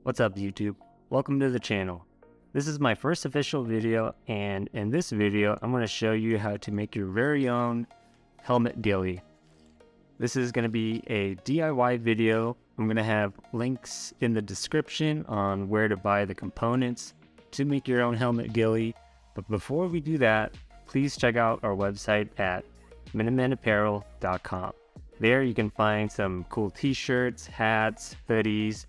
What's up YouTube? Welcome to the channel. This is my first official video, and in this video I'm going to show you how to make your very own helmet ghillie. This is going to be a DIY video. I'm going to have links in the description on where to buy the components to make your own helmet ghillie. But before we do that, please check out our website at minutemenapparel.com. There you can find some cool t-shirts, hats, hoodies,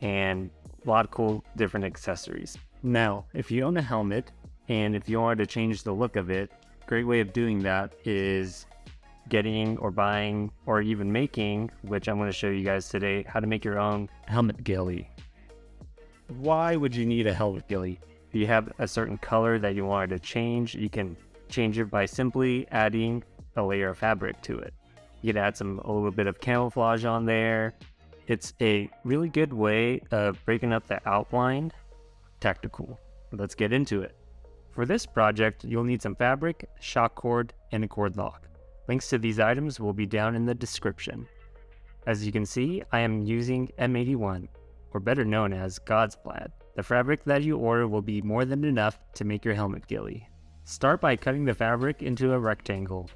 and a lot of cool different accessories. Now, if you own a helmet and if you want to change the look of it, a great way of doing that is getting or buying or even making, which I'm going to show you guys today, how to make your own helmet ghillie. Why would you need a helmet ghillie? If you have a certain color that you wanted to change, you can change it by simply adding a layer of fabric to it. You can add a little bit of camouflage on there. It's a really good way of breaking up the outline. Tacticool. Let's get into it. For this project, you'll need some fabric, shock cord, and a cord lock. Links to these items will be down in the description. As you can see, I am using M81, or better known as God's Plaid. The fabric that you order will be more than enough to make your helmet ghillie. Start by cutting the fabric into a rectangle.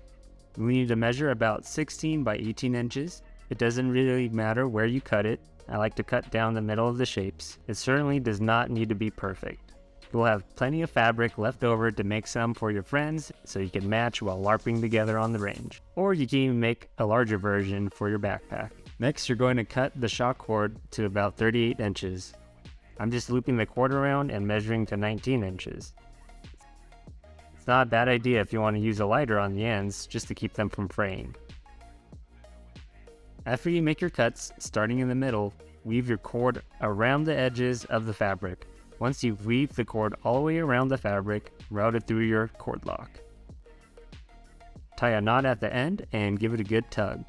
We need to measure about 16 by 18 inches. It doesn't really matter where you cut it. I like to cut down the middle of the shapes. It certainly does not need to be perfect. You'll have plenty of fabric left over to make some for your friends so you can match while LARPing together on the range. Or you can even make a larger version for your backpack. Next, you're going to cut the shock cord to about 38 inches. I'm just looping the cord around and measuring to 19 inches. It's not a bad idea if you want to use a lighter on the ends just to keep them from fraying. After you make your cuts, starting in the middle, weave your cord around the edges of the fabric. Once you've weaved the cord all the way around the fabric, route it through your cord lock. Tie a knot at the end and give it a good tug.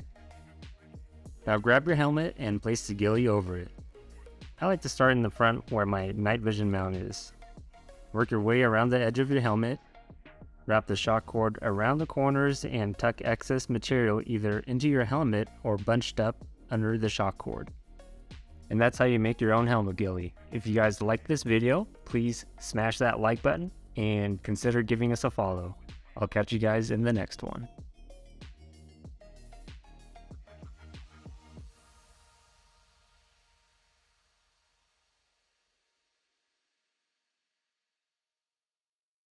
Now grab your helmet and place the ghillie over it. I like to start in the front where my night vision mount is. Work your way around the edge of your helmet. Wrap the shock cord around the corners and tuck excess material either into your helmet or bunched up under the shock cord. And that's how you make your own helmet ghillie. If you guys like this video, please smash that like button and consider giving us a follow. I'll catch you guys in the next one.